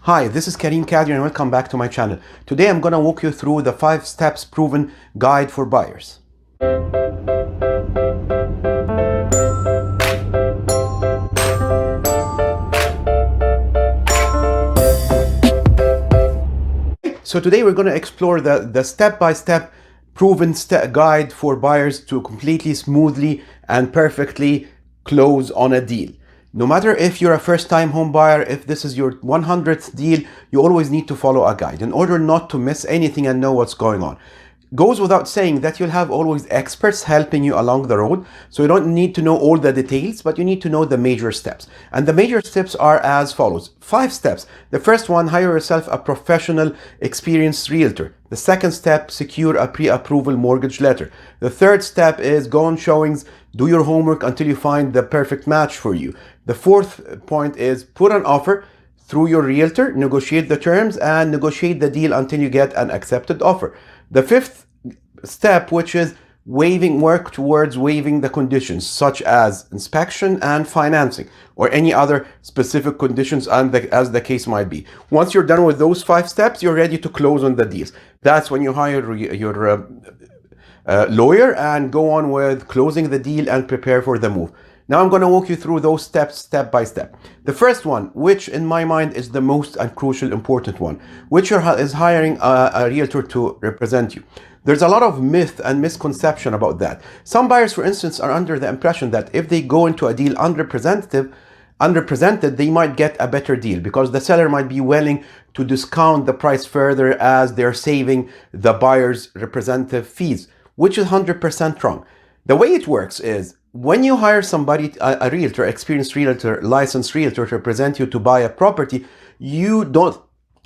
Hi, this is Karim Kadri and welcome back to my channel. Today I'm going to walk you through the 5 steps proven guide for buyers. So today we're going to explore the step-by-step proven guide for buyers to completely, smoothly and perfectly close on a deal. No matter if you're a first-time home buyer, if this is your 100th deal, you always need to follow a guide in order not to miss anything and know what's going on. Goes without saying that you'll have always experts helping you along the road, so you don't need to know all the details, but you need to know the major steps. And the major steps are as follows. 5 steps. The first one, hire yourself a professional, experienced realtor. The second step, secure a pre-approval mortgage letter. The third step is go on showings, do your homework until you find the perfect match for you. The fourth point is put an offer through your realtor, negotiate the terms, and negotiate the deal until you get an accepted offer. The fifth step, which is work towards waiving the conditions, such as inspection and financing, or any other specific conditions as the case might be. Once you're done with those 5 steps, you're ready to close on the deals. That's when you hire your lawyer and go on with closing the deal and prepare for the move. Now I'm going to walk you through those steps step by step. The first one, which in my mind is the most and crucial important one, which is hiring a realtor to represent you. There's a lot of myth and misconception about that. Some buyers, for instance, are under the impression that if they go into a deal underrepresented, they might get a better deal because the seller might be willing to discount the price further as they're saving the buyer's representative fees, which is 100% wrong. The way it works is when you hire somebody, a realtor, experienced realtor, licensed realtor to represent you to buy a property, you don't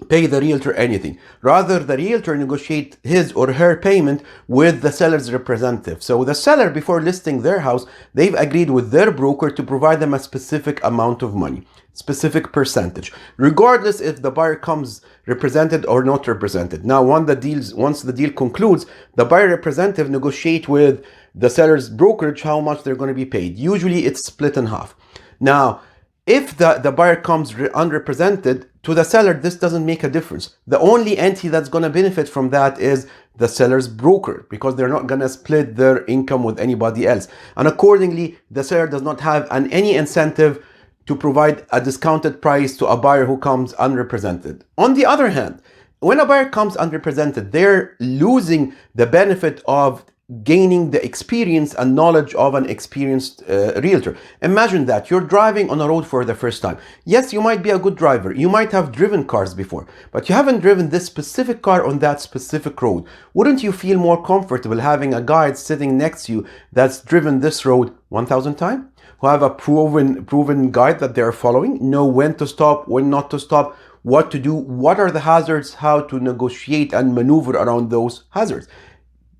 pay the realtor anything. Rather, the realtor negotiate his or her payment with the seller's representative. So the seller, before listing their house, they've agreed with their broker to provide them a specific amount of money, specific percentage, regardless if the buyer comes represented or not represented. Now, once the deal concludes, the buyer representative negotiate with the seller's brokerage how much they're going to be paid. Usually it's split in half. Now, if the buyer comes unrepresented, to the seller, this doesn't make a difference. The only entity that's going to benefit from that is the seller's broker, because they're not going to split their income with anybody else. And accordingly, the seller does not have any incentive to provide a discounted price to a buyer who comes unrepresented. On the other hand, when a buyer comes unrepresented, they're losing the benefit of gaining the experience and knowledge of an experienced realtor. Imagine that you're driving on a road for the first time. Yes, you might be a good driver. You might have driven cars before, but you haven't driven this specific car on that specific road. Wouldn't you feel more comfortable having a guide sitting next to you that's driven this road 1,000 times? Who have a proven guide that they're following, know when to stop, when not to stop, what to do, what are the hazards, how to negotiate and maneuver around those hazards.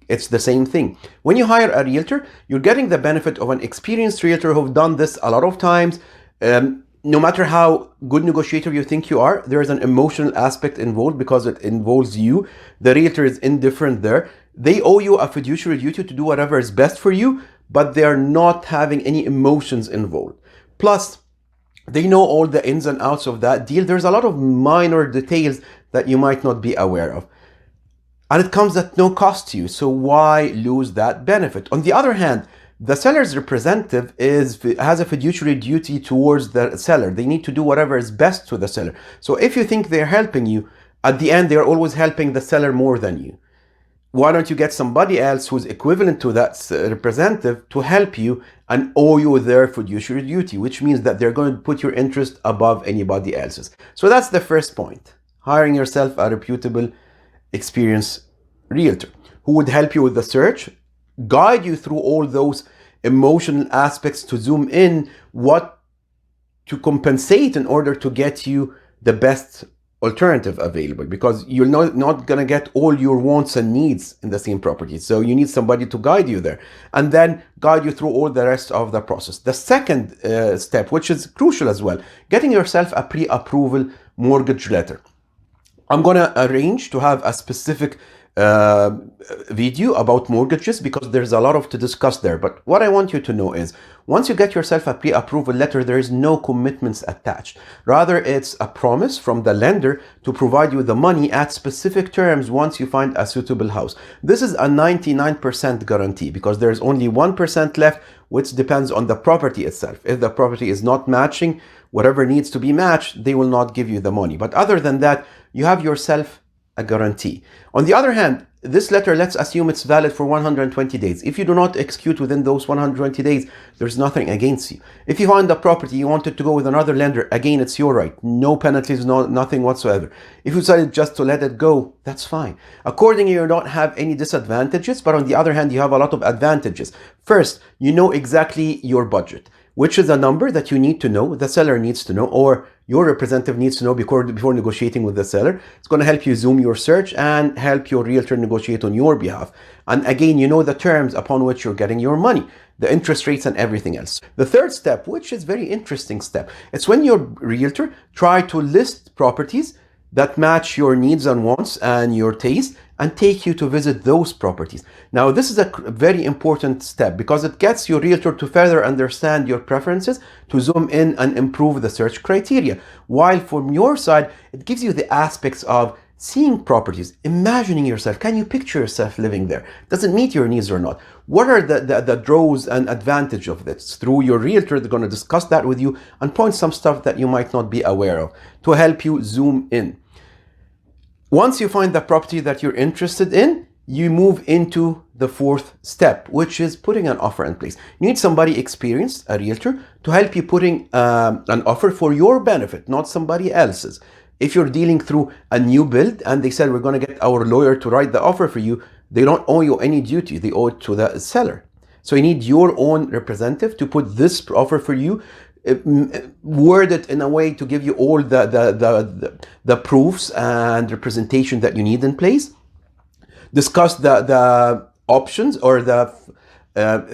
It's the same thing. When you hire a realtor, you're getting the benefit of an experienced realtor who've done this a lot of times. No matter how good negotiator you think you are, there is an emotional aspect involved because it involves you. The realtor is indifferent there. They owe you a fiduciary duty to do whatever is best for you, but they're not having any emotions involved. Plus, they know all the ins and outs of that deal. There's a lot of minor details that you might not be aware of. And it comes at no cost to you, so why lose that benefit? On the other hand, the seller's representative has a fiduciary duty towards the seller. They need to do whatever is best to the seller. So if you think they're helping you, at the end, they're always helping the seller more than you. Why don't you get somebody else who's equivalent to that representative to help you and owe you their fiduciary duty, which means that they're going to put your interest above anybody else's. So that's the first point. Hiring yourself a reputable, experienced realtor who would help you with the search, guide you through all those emotional aspects to zoom in what to compensate in order to get you the best alternative available, because you're not going to get all your wants and needs in the same property. So you need somebody to guide you there and then guide you through all the rest of the process. The second step, which is crucial as well, getting yourself a pre-approval mortgage letter. I'm going to arrange to have a specific video about mortgages because there's a lot of to discuss there. But what I want you to know is once you get yourself a pre-approval letter, there is no commitments attached. Rather, it's a promise from the lender to provide you the money at specific terms once you find a suitable house. This is a 99% guarantee because there's only 1% left, which depends on the property itself. If the property is not matching whatever needs to be matched, they will not give you the money. But other than that, you have yourself a guarantee. On the other hand, this letter, let's assume it's valid for 120 days. If you do not execute within those 120 days, there's nothing against you. If you find a property, you wanted to go with another lender, again, it's your right. No penalties, nothing whatsoever. If you decided just to let it go, that's fine. Accordingly, you don't have any disadvantages, but on the other hand, you have a lot of advantages. First, you know exactly your budget, which is a number that you need to know, the seller needs to know, or your representative needs to know before negotiating with the seller. It's going to help you zoom your search and help your realtor negotiate on your behalf. And again, you know the terms upon which you're getting your money, the interest rates and everything else. The third step, which is very interesting step, it's when your realtor try to list properties that match your needs and wants and your taste and take you to visit those properties. Now, this is a very important step because it gets your realtor to further understand your preferences, to zoom in and improve the search criteria. While from your side, it gives you the aspects of seeing properties, imagining yourself. Can you picture yourself living there? Does it meet your needs or not? What are the draws and advantage of this? Through your realtor, they're going to discuss that with you and point some stuff that you might not be aware of to help you zoom in. Once you find the property that you're interested in, you move into the fourth step, which is putting an offer in place. You need somebody experienced, a realtor, to help you putting an offer for your benefit, not somebody else's. If you're dealing through a new build and they said, we're going to get our lawyer to write the offer for you, they don't owe you any duty. They owe it to the seller. So you need your own representative to put this offer for you, word it in a way to give you all the proofs and representation that you need in place. Discuss the options or the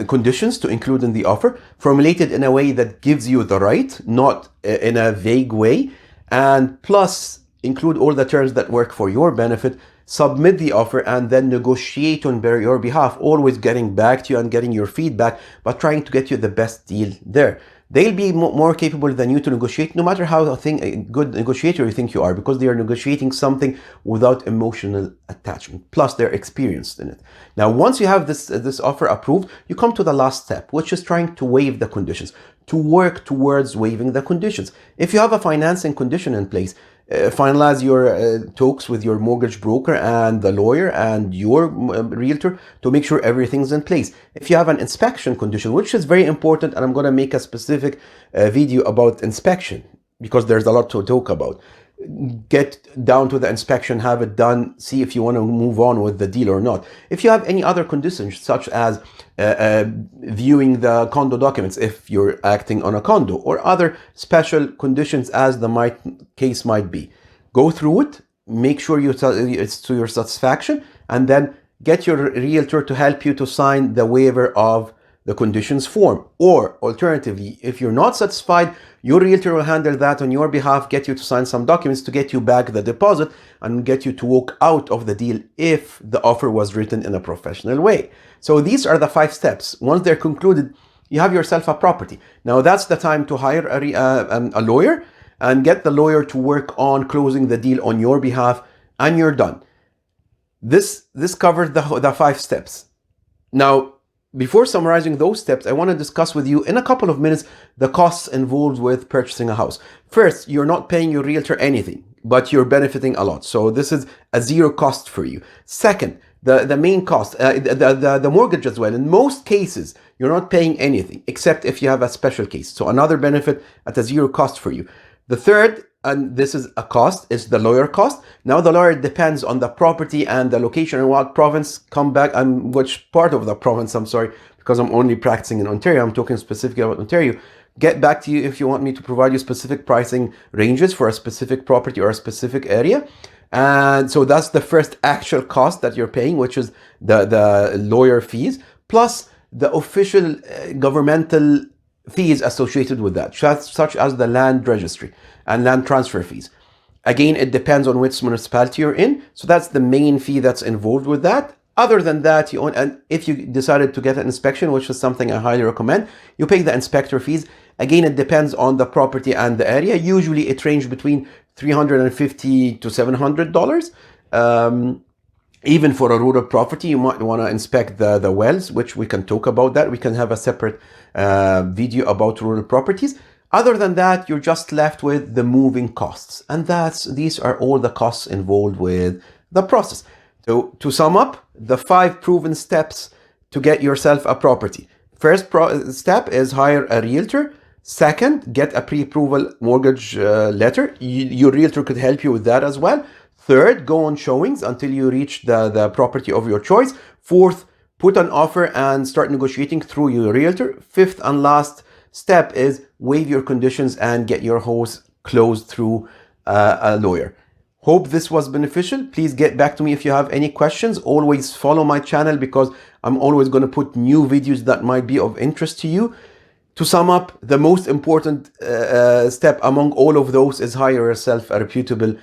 conditions to include in the offer, formulated in a way that gives you the right, not in a vague way, and plus include all the terms that work for your benefit. Submit the offer and then negotiate on your behalf, always getting back to you and getting your feedback, but trying to get you the best deal there. They'll be more capable than you to negotiate, no matter how a good negotiator you think you are, because they are negotiating something without emotional attachment. Plus, they're experienced in it. Now, once you have this offer approved, you come to the last step, which is trying to waive the conditions, to work towards waiving the conditions. If you have a financing condition in place, finalize your talks with your mortgage broker and the lawyer and your realtor to make sure everything's in place. If you have an inspection condition, which is very important, and I'm going to make a specific video about inspection because there's a lot to talk about. Get down to the inspection, have it done, see if you want to move on with the deal or not. If you have any other conditions, such as viewing the condo documents if you're acting on a condo, or other special conditions as the case might be, go through it, make sure it's to your satisfaction, and then get your realtor to help you to sign the waiver of the conditions form. Or alternatively, if you're not satisfied, your realtor will handle that on your behalf, get you to sign some documents to get you back the deposit and get you to walk out of the deal if the offer was written in a professional way. So these are the 5 steps. Once they're concluded, you have yourself a property. Now that's the time to hire a lawyer and get the lawyer to work on closing the deal on your behalf, and you're done. This covered the 5 steps. Now, before summarizing those steps, I want to discuss with you in a couple of minutes the costs involved with purchasing a house. First, you're not paying your realtor anything, but you're benefiting a lot. So this is a zero cost for you. Second, the main cost, the mortgage as well. In most cases, you're not paying anything except if you have a special case. So another benefit at a zero cost for you. The third, and this is a cost, is the lawyer cost. Now the lawyer depends on the property and the location and what province come back and which part of the province, I'm sorry, because I'm only practicing in Ontario. I'm talking specifically about Ontario. Get back to you if you want me to provide you specific pricing ranges for a specific property or a specific area. And so that's the first actual cost that you're paying, which is the lawyer fees, plus the official governmental fees associated with that, such as the land registry and land transfer fees. Again, it depends on which municipality you're in. So that's the main fee that's involved with that. Other than that, and if you decided to get an inspection, which is something I highly recommend, you pay the inspector fees. Again, it depends on the property and the area. Usually it ranges between $350 to $700. Even for a rural property, you might want to inspect the wells, which we can talk about that. We can have a separate video about rural properties. Other than that, you're just left with the moving costs. And these are all the costs involved with the process. So to sum up, the 5 proven steps to get yourself a property. First step is hire a realtor. Second, get a pre-approval mortgage letter. Your realtor could help you with that as well. Third, go on showings until you reach the property of your choice. Fourth, put an offer and start negotiating through your realtor. Fifth and last step is waive your conditions and get your house closed through a lawyer. Hope this was beneficial. Please get back to me if you have any questions. Always follow my channel because I'm always going to put new videos that might be of interest to you. To sum up, the most important step among all of those is hire yourself a reputable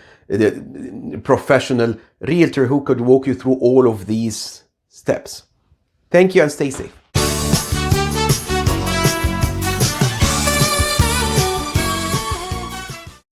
professional realtor who could walk you through all of these steps. Thank you and stay safe.